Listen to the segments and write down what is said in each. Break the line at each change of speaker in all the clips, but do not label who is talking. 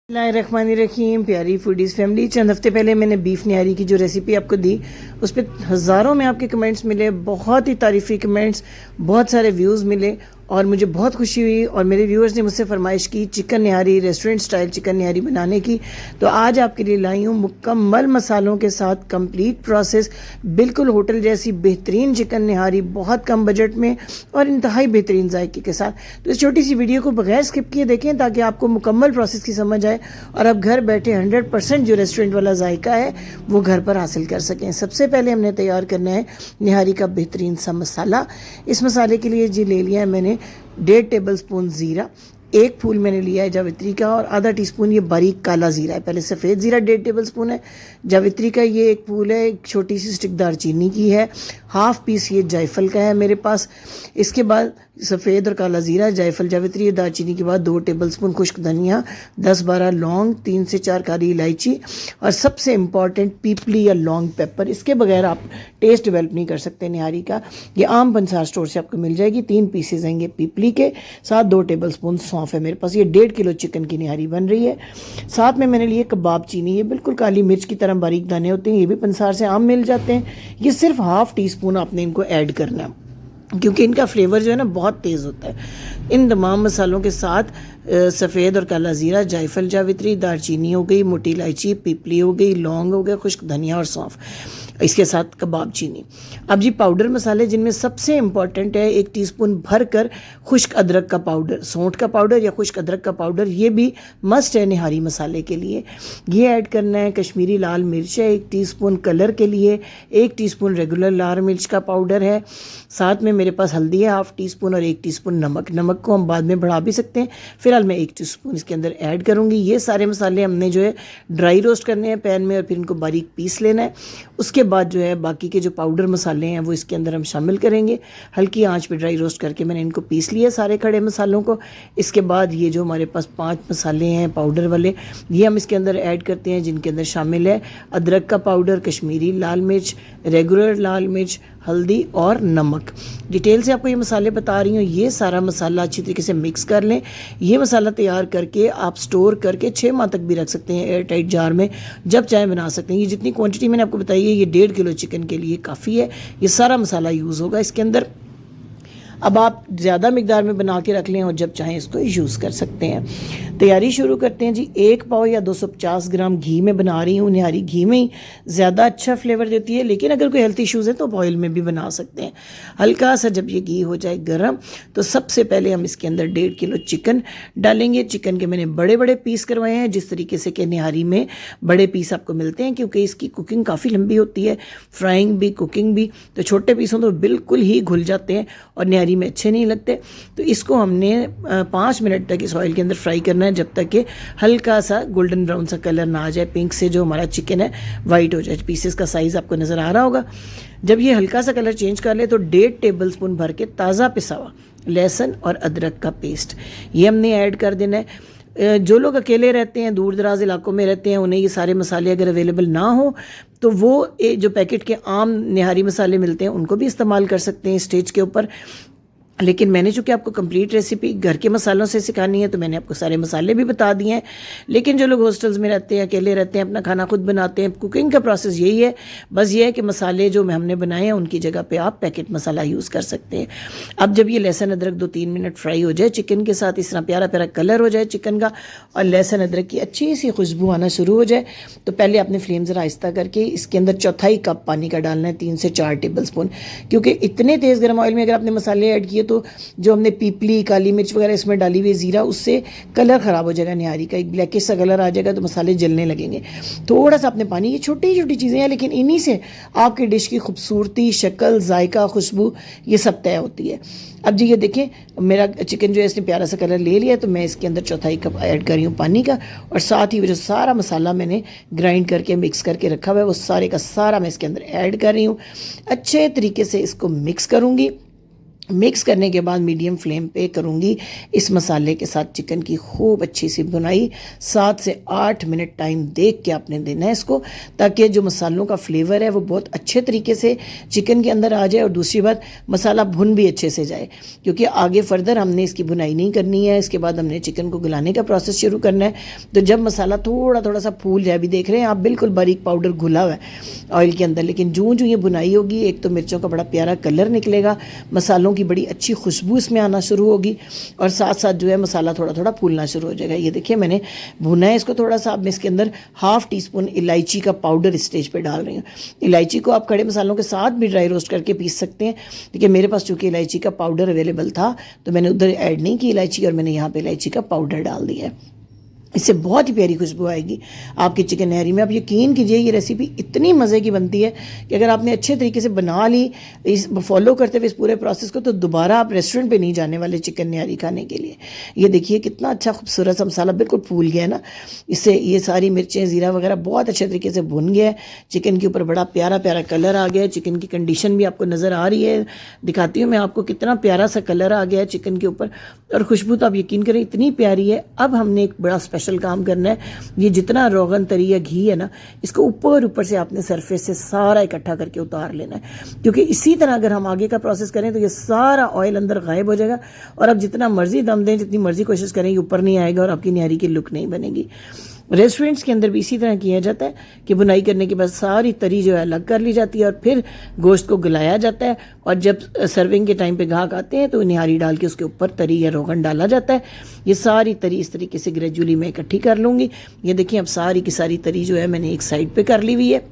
रहीम प्यारी foodies family. चंद हफ्ते पहले मैंने बीफ निहारी की जो रेसिपी आपको दी, उस पर हज़ारों में आपके कमेंट्स मिले, बहुत ही तारीफ़ी कमेंट्स, बहुत सारे व्यूज़ मिले और मुझे बहुत खुशी हुई। और मेरे व्यूअर्स ने मुझसे फरमाइश की चिकन निहारी, रेस्टोरेंट स्टाइल चिकन निहारी बनाने की। तो आज आपके लिए लाई हूँ मुकम्मल मसालों के साथ कंप्लीट प्रोसेस, बिल्कुल होटल जैसी बेहतरीन चिकन निहारी, बहुत कम बजट में और इंतहाई बेहतरीन जायके के साथ। तो इस छोटी सी वीडियो को बगैर स्किप किए देखें ताकि आपको मुकम्मल प्रोसेस की समझ आए और आप घर बैठे 100% जो रेस्टोरेंट वाला जायका है वो घर पर हासिल कर सकें। सबसे पहले हमने तैयार करना है निहारी का बेहतरीन सा मसाला। इस मसाले के लिए जी ले लिया है मैंने 1.5 टेबल स्पून ज़ीरा, एक फूल मैंने लिया है जावित्री का और आधा टीस्पून ये बारीक काला ज़ीरा है। पहले सफ़ेद ज़ीरा 1.5 टेबल स्पून है, जावित्री का ये एक फूल है, एक छोटी सी स्टिक दारचीनी की है, हाफ पीस ये जायफल का है मेरे पास। इसके बाद सफ़ेद और काला ज़ीरा, जायफल, जावित्री, दारचीनी के बाद 2 टेबल स्पून खुश्क धनिया, 10-12 लौंग, 3 से 4 काली इलायची और सबसे इम्पॉर्टेंट पीपली या लौंग पेपर। इसके बगैर आप टेस्ट डेवलप नहीं कर सकते निहारी का। ये आम पंसार स्टोर से आपको मिल जाएगी। 3 पीसेज आएंगे पीपली के साथ, 2 टेबल स्पून सौंफ है मेरे पास। ये 1.5 किलो चिकन की निहारी बन रही है। साथ में मैंने लिए कबाब चीनी, ये बिल्कुल काली मिर्च की तरह बारीक दाने होते हैं, ये भी पंसार से आम मिल जाते हैं। ये सिर्फ हाफ टी स्पून आपने इनको ऐड करना है क्योंकि इनका फ्लेवर जो है ना बहुत तेज़ होता है। इन तमाम मसालों के साथ सफ़ेद और काला ज़ीरा, जायफल, जावित्री, दारचीनी हो गई, मोटी इलायची, पीपली हो गई, लौंग हो गया, खुश्क धनिया और सौंफ, इसके साथ कबाब चीनी। अब जी पाउडर मसाले, जिनमें सबसे इम्पॉर्टेंट है 1 टीस्पून भर कर खुश्क अदरक का पाउडर, सौंठ का पाउडर या खुश्क अदरक का पाउडर, ये भी मस्ट है निहारी मसाले के लिए। ये ऐड करना है। कश्मीरी लाल मिर्च है 1 टीस्पून कलर के लिए, 1 टीस्पून रेगुलर लाल मिर्च का पाउडर है। साथ में मेरे पास हल्दी है हाफ टी स्पून और 1 टीस्पून नमक। नमक को हम बाद में बढ़ा भी सकते हैं, फिलहाल मैं 1 टीस्पून इसके अंदर ऐड करूँगी। ये सारे मसाले हमने जो है ड्राई रोस्ट करने हैं पैन में और फिर इनको बारीक पीस लेना है। उसके बाद जो है बाकी के जो पाउडर मसाले हैं वो इसके अंदर हम शामिल करेंगे। हल्की आंच पे ड्राई रोस्ट करके मैंने इनको पीस लिया सारे खड़े मसालों को। इसके बाद ये जो हमारे पास 5 मसाले हैं पाउडर वाले, ये हम इसके अंदर ऐड करते हैं, जिनके अंदर शामिल है अदरक का पाउडर, कश्मीरी लाल मिर्च, रेगुलर लाल मिर्च, हल्दी और नमक। डिटेल से आपको ये मसाले बता रही हूँ। ये सारा मसाला अच्छी तरीके से मिक्स कर लें। ये मसाला तैयार करके आप स्टोर करके 6 माह तक भी रख सकते हैं एयर टाइट जार में, जब चाहे बना सकते हैं। ये जितनी क्वांटिटी मैंने आपको बताई है ये 1.5 किलो चिकन के लिए काफ़ी है। ये सारा मसाला यूज़ होगा इसके अंदर। अब आप ज़्यादा मिकदार में बना के रख लें और जब चाहें इसको यूज़ कर सकते हैं। तैयारी शुरू करते हैं जी। 1 पाव या 250 ग्राम घी में बना रही हूँ निहारी। घी में ही ज़्यादा अच्छा फ्लेवर देती है, लेकिन अगर कोई हेल्थ इश्यूज़ है तो ऑयल में भी बना सकते हैं। हल्का सा जब ये घी हो जाए गर्म तो सबसे पहले हम इसके अंदर 1.5 किलो चिकन डालेंगे। चिकन के मैंने बड़े बड़े पीस करवाए हैं, जिस तरीके से कि निहारी में बड़े पीस आपको मिलते हैं, क्योंकि इसकी कुकिंग काफ़ी लंबी होती है, फ्राइंग भी कुकिंग भी। तो छोटे पीसों तो बिल्कुल ही घुल जाते हैं और निहारी में अच्छे नहीं लगते। तो इसको हमने 5 मिनट तक इस ऑयल के अंदर फ्राई करना है, जब तक कि हल्का सा गोल्डन ब्राउन सा कलर ना आ जाए, पिंक से जो हमारा चिकन है वाइट हो जाए। पीसेस का साइज़ आपको नज़र आ रहा होगा। जब ये हल्का सा कलर चेंज कर ले तो 1.5 टेबल स्पून भर के ताज़ा पिसा हुआ लहसुन और अदरक का पेस्ट ये हमने ऐड कर देना है। जो लोग अकेले रहते हैं, दूर दराज इलाकों में रहते हैं, उन्हें ये सारे मसाले अगर अवेलेबल ना हो तो वो जो पैकेट के आम निहारी मसाले मिलते हैं उनको भी इस्तेमाल कर सकते हैं स्टेज के ऊपर। लेकिन मैंने चूँकि आपको कंप्लीट रेसिपी घर के मसालों से सिखानी है तो मैंने आपको सारे मसाले भी बता दिए हैं। लेकिन जो लोग हॉस्टल्स में रहते हैं, अकेले रहते हैं, अपना खाना खुद बनाते हैं, कुकिंग का प्रोसेस यही है। बस ये है कि मसाले जो हमने बनाए हैं उनकी जगह पे आप पैकेट मसाला यूज़ कर सकते हैं। अब जब ये लहसुन अदरक 2-3 मिनट फ्राई हो जाए चिकन के साथ, इस तरह प्यारा प्यारा कलर हो जाए चिकन का और लहसुन अदरक की अच्छी सी खुशबू आना शुरू हो जाए, तो पहले आपने फ्लेम ज़रा आहिस्ता करके इसके अंदर 1/4 कप पानी का डालना है, 3 से 4 टेबल स्पून। क्योंकि इतने तेज़ गर्म ऑयल में अगर आपने मसाले ऐड किए तो जो हमने पीपली, काली मिर्च वगैरह इसमें डाली हुई ज़ीरा, उससे कलर ख़राब हो जाएगा निहारी का, एक ब्लैकिश सा कलर आ जाएगा तो मसाले जलने लगेंगे। थोड़ा सा आपने पानी, ये छोटी छोटी चीज़ें हैं लेकिन इन्हीं से आपकी डिश की खूबसूरती, शक्ल, जायका, खुशबू ये सब तय होती है। अब जी ये देखें मेरा चिकन जो है इसने प्यारा सा कलर ले लिया, तो मैं इसके अंदर 1/4 कप ऐड कर रही हूँ पानी का और साथ ही जो सारा मसाला मैंने ग्राइंड करके मिक्स करके रखा हुआ है वो सारे का सारा मैं इसके अंदर ऐड कर रही हूँ। अच्छे तरीके से इसको मिक्स करूँगी मिक्स करने के बाद मीडियम फ्लेम पे करूँगी इस मसाले के साथ चिकन की खूब अच्छी सी भुनाई। 7 से 8 मिनट टाइम देख के आपने देना है इसको, ताकि जो मसालों का फ्लेवर है वो बहुत अच्छे तरीके से चिकन के अंदर आ जाए, और दूसरी बात मसाला भुन भी अच्छे से जाए, क्योंकि आगे फर्दर हमने इसकी भुनाई नहीं करनी है। इसके बाद हमने चिकन को गलाने का प्रोसेस शुरू करना है। तो जब मसाला थोड़ा थोड़ा सा फूल जाए, अभी देख रहे हैं आप बिल्कुल बारीक पाउडर घुला हुआ है ऑयल के अंदर, लेकिन जूँ जूँ ये भुनाई होगी, एक तो मिर्चों का बड़ा प्यारा कलर निकलेगा, मसालों की बड़ी अच्छी खुशबू इसमें आना शुरू होगी, और साथ साथ जो है मसाला थोड़ा थोड़ा फूलना शुरू हो जाएगा। ये देखिए मैंने भुना है इसको थोड़ा सा। अब मैं इसके अंदर 1/2 टीस्पून इलायची का पाउडर स्टेज पे डाल रही हूँ। इलायची को आप खड़े मसालों के साथ भी ड्राई रोस्ट करके पीस सकते हैं, लेकिन मेरे पास चूँकि इलायची का पाउडर अवेलेबल था तो मैंने उधर ऐड नहीं की इलायची, और मैंने यहाँ पर इलायची का पाउडर डाल दिया है। इससे बहुत ही प्यारी खुशबू आएगी आपकी चिकन नहरी में। आप यकीन कीजिए ये रेसिपी इतनी मज़े की बनती है कि अगर आपने अच्छे तरीके से बना ली, इस फॉलो करते हुए इस पूरे प्रोसेस को, तो दोबारा आप रेस्टोरेंट पे नहीं जाने वाले चिकन नहरी खाने के लिए। ये देखिए कितना अच्छा खूबसूरत सा मसाला बिल्कुल फूल गया है ना। इससे ये सारी मिर्चें ज़ीरा वगैरह बहुत अच्छे तरीके से भुन गया है। चिकन के ऊपर बड़ा प्यारा प्यारा कलर आ गया है। चिकन की कंडीशन भी आपको नज़र आ रही है, दिखाती हूँ मैं आपको कितना प्यारा सा कलर आ गया है चिकन के ऊपर, और खुशबू तो आप यकीन करें इतनी प्यारी है। अब हमने एक बड़ा स्पेशल काम करना है। ये जितना रोगन तरी या घी है ना, इसको ऊपर से आपने सरफेस से सारा इकट्ठा करके उतार लेना है, क्योंकि इसी तरह अगर हम आगे का प्रोसेस करें तो ये सारा ऑयल अंदर गायब हो जाएगा, और आप जितना मर्जी दम दें, जितनी मर्जी कोशिश करें, ये ऊपर नहीं आएगा और आपकी निहारी की लुक नहीं बनेगी। रेस्टोरेंट्स के अंदर भी इसी तरह किया जाता है कि बुनाई करने के बाद सारी तरी जो है अलग कर ली जाती है, और फिर गोश्त को गलाया जाता है, और जब सर्विंग के टाइम पे ग्राहक आते हैं तो निहारी डाल के उसके ऊपर तरी या रोगन डाला जाता है। ये सारी तरी इस तरीके से ग्रेजुअली मैं इकट्ठी कर लूँगी। ये देखिए अब सारी की सारी तरी जो है मैंने एक साइड पर कर ली हुई है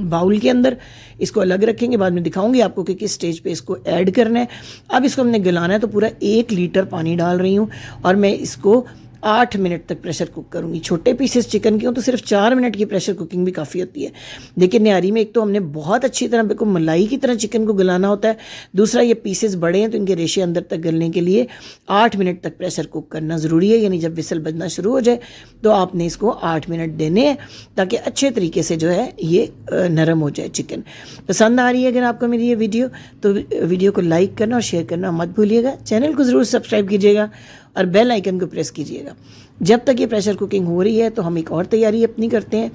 बाउल के अंदर। इसको अलग रखेंगे, बाद में दिखाऊंगी आपको कि किस स्टेज पे इसको ऐड करना है। अब इसको हमने गलाना है, तो पूरा 1 लीटर पानी डाल रही हूँ, और मैं इसको 8 मिनट तक प्रेशर कुक करूंगी। छोटे पीसेस चिकन के हो तो सिर्फ 4 मिनट की प्रेशर कुकिंग भी काफ़ी होती है, लेकिन निहारी में एक तो हमने बहुत अच्छी तरह बिल्कुल मलाई की तरह चिकन को गलाना होता है, दूसरा ये पीसेस बड़े हैं तो इनके रेशे अंदर तक गलने के लिए 8 मिनट तक प्रेशर कुक करना ज़रूरी है। यानी जब विसल बजना शुरू हो जाए तो आपने इसको 8 मिनट देने हैं, ताकि अच्छे तरीके से जो है ये नरम हो जाए चिकन। पसंद आ रही है अगर आपको मेरी ये वीडियो, तो वीडियो को लाइक करना और शेयर करना मत भूलिएगा। चैनल को ज़रूर सब्सक्राइब कीजिएगा और बेल आइकन को प्रेस कीजिएगा। जब तक ये प्रेशर कुकिंग हो रही है तो हम एक और तैयारी अपनी करते हैं।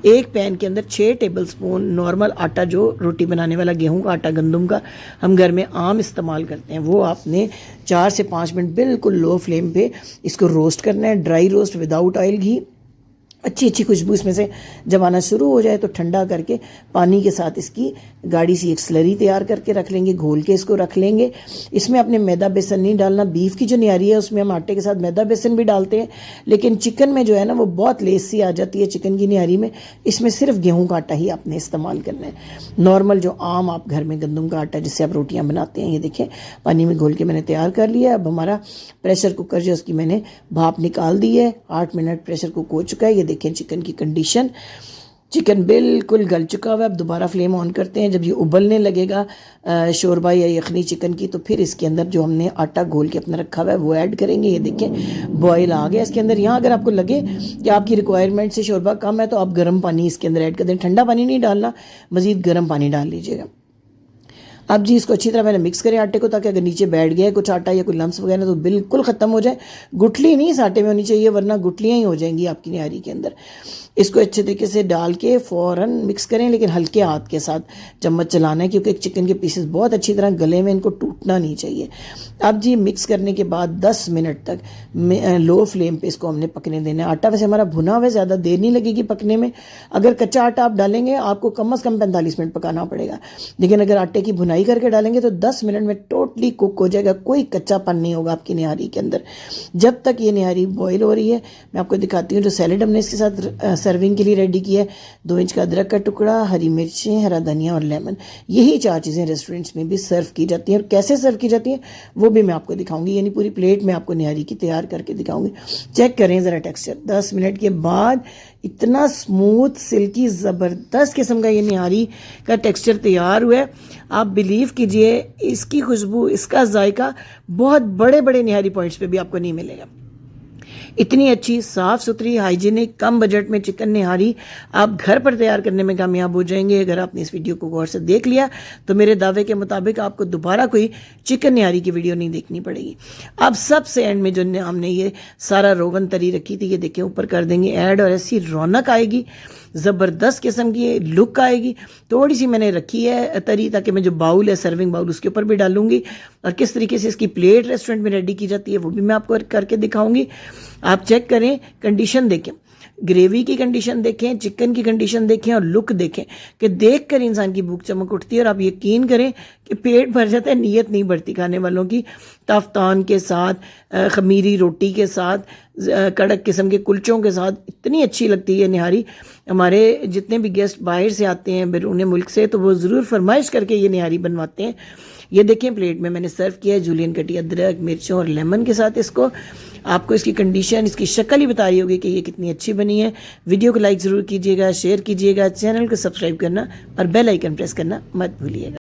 एक पैन के अंदर 6 टेबलस्पून नॉर्मल आटा, जो रोटी बनाने वाला गेहूं का आटा, गंदम का हम घर में आम इस्तेमाल करते हैं, वो आपने 4 से 5 मिनट बिल्कुल लो फ्लेम पे इसको रोस्ट करना है। ड्राई रोस्ट विदाउट ऑयल घी। अच्छी अच्छी खुशबू इसमें से जब आना शुरू हो जाए तो ठंडा करके पानी के साथ इसकी गाढ़ी सी एक स्लरी तैयार करके रख लेंगे, घोल के इसको रख लेंगे। इसमें अपने मैदा बेसन नहीं डालना। बीफ की जो निहारी है उसमें हम आटे के साथ मैदा बेसन भी डालते हैं, लेकिन चिकन में जो है ना वो बहुत लेस सी आ जाती है चिकन की निहारी में। इसमें सिर्फ गेहूं का आटा ही आपने इस्तेमाल करना है, नॉर्मल जो आम आप घर में गंदम का आटा जिससे आप रोटियाँ बनाते हैं। ये देखें पानी में घोल के मैंने तैयार कर लिया। अब हमारा प्रेशर कुकर जो उसकी मैंने भाप निकाल दी है। 8 मिनट प्रेशर कुक हो चुका है। ये देखें चिकन की कंडीशन, चिकन बिल्कुल गल चुका हुआ है। अब दोबारा फ्लेम ऑन करते हैं। जब ये उबलने लगेगा शोरबा या यखनी चिकन की, तो फिर इसके अंदर जो हमने आटा घोल के अपना रखा हुआ है वो ऐड करेंगे। ये देखें बॉयल आ गया इसके अंदर। यहाँ अगर आपको लगे कि आपकी रिक्वायरमेंट से शोरबा कम है तो आप गर्म पानी इसके अंदर ऐड कर दें। ठंडा पानी नहीं डालना, मज़ीद गर्म पानी डाल लीजिएगा। अब जी इसको अच्छी तरह मैंने मिक्स करें आटे को, ताकि अगर नीचे बैठ गया है कुछ आटा या कोई लम्स वगैरह तो बिल्कुल ख़त्म हो जाए। गुठली नहीं इस आटे में होनी चाहिए, वरना गुठलियाँ ही हो जाएंगी आपकी निहारी के अंदर। इसको अच्छे तरीके से डाल के फ़ौरन मिक्स करें, लेकिन हल्के हाथ के साथ चम्मच चलाना है, क्योंकि चिकन के पीसेस बहुत अच्छी तरह गले में, इनको टूटना नहीं चाहिए। अब जी मिक्स करने के बाद 10 मिनट तक लो फ्लेम पे इसको हमने पकने देना है। आटा वैसे हमारा भुना हुआ है, ज़्यादा देर नहीं लगेगी पकने में। अगर कच्चा आटा आप डालेंगे आपको कम से कम 45 मिनट पकाना पड़ेगा, लेकिन अगर आटे की भुनाई करके डालेंगे तो 10 मिनट में टोटली कुक हो जाएगा। कोई कच्चापन नहीं होगा आपकी निहारी के अंदर। जब तक ये निहारी बॉयल हो रही है, मैं आपको दिखाती हूँ जो सैलेड हमने इसके साथ सर्विंग के लिए रेडी किया है। 2 इंच का अदरक का टुकड़ा, हरी मिर्चें, हरा धनिया और लेमन। यही 4 चीज़ें रेस्टोरेंट्स में भी सर्व की जाती हैं, और कैसे सर्व की जाती हैं वो भी मैं आपको दिखाऊंगी। यानी पूरी प्लेट में आपको निहारी की तैयार करके दिखाऊंगी। चेक करें ज़रा टेक्सचर। 10 मिनट के बाद इतना स्मूथ, सिल्की, ज़बरदस्त किस्म का ये निहारी का टेक्सचर तैयार हुआ है। आप बिलीव कीजिए इसकी खुशबू, इसका जायका बहुत बड़े बड़े निहारी पॉइंट्स पे भी आपको नहीं मिलेगा। इतनी अच्छी साफ़ सुथरी हाइजीनिक कम बजट में चिकन निहारी आप घर पर तैयार करने में कामयाब हो जाएंगे। अगर आपने इस वीडियो को गौर से देख लिया तो मेरे दावे के मुताबिक आपको दोबारा कोई चिकन निहारी की वीडियो नहीं देखनी पड़ेगी। अब सबसे एंड में जो हमने ये सारा रोगन तरी रखी थी, ये देखें ऊपर कर देंगे ऐड, और ऐसी रौनक आएगी, ज़बरदस्त किस्म की लुक आएगी। थोड़ी सी मैंने रखी है तरी ताकि मैं जो बाउल है सर्विंग बाउल उसके ऊपर भी डालूंगी, और किस तरीके से इसकी प्लेट रेस्टोरेंट में रेडी की जाती है वो भी मैं आपको करके दिखाऊंगी। आप चेक करें, कंडीशन देखें, ग्रेवी की कंडीशन देखें, चिकन की कंडीशन देखें और लुक देखें कि देख कर इंसान की भूख चमक उठती है और आप यकीन करें कि पेट भर जाता है, नीयत नहीं बढ़ती खाने वालों की। ताफ्तान के साथ, खमीरी रोटी के साथ, कड़क किस्म के कुलचों के साथ इतनी अच्छी लगती है निहारी। हमारे जितने भी गेस्ट बाहर से आते हैं बैरून मुल्क से तो वो ज़रूर फरमाइश करके ये निहारी बनवाते हैं। ये देखें प्लेट में मैंने सर्व किया है जूलियन कटी अदरक, मिर्चों और लेमन के साथ। इसको आपको इसकी कंडीशन, इसकी शक्ल ही बता रही होगी कि ये कितनी अच्छी बनी है। वीडियो को लाइक ज़रूर कीजिएगा, शेयर कीजिएगा, चैनल को सब्सक्राइब करना और बेल आइकन प्रेस करना मत भूलिएगा।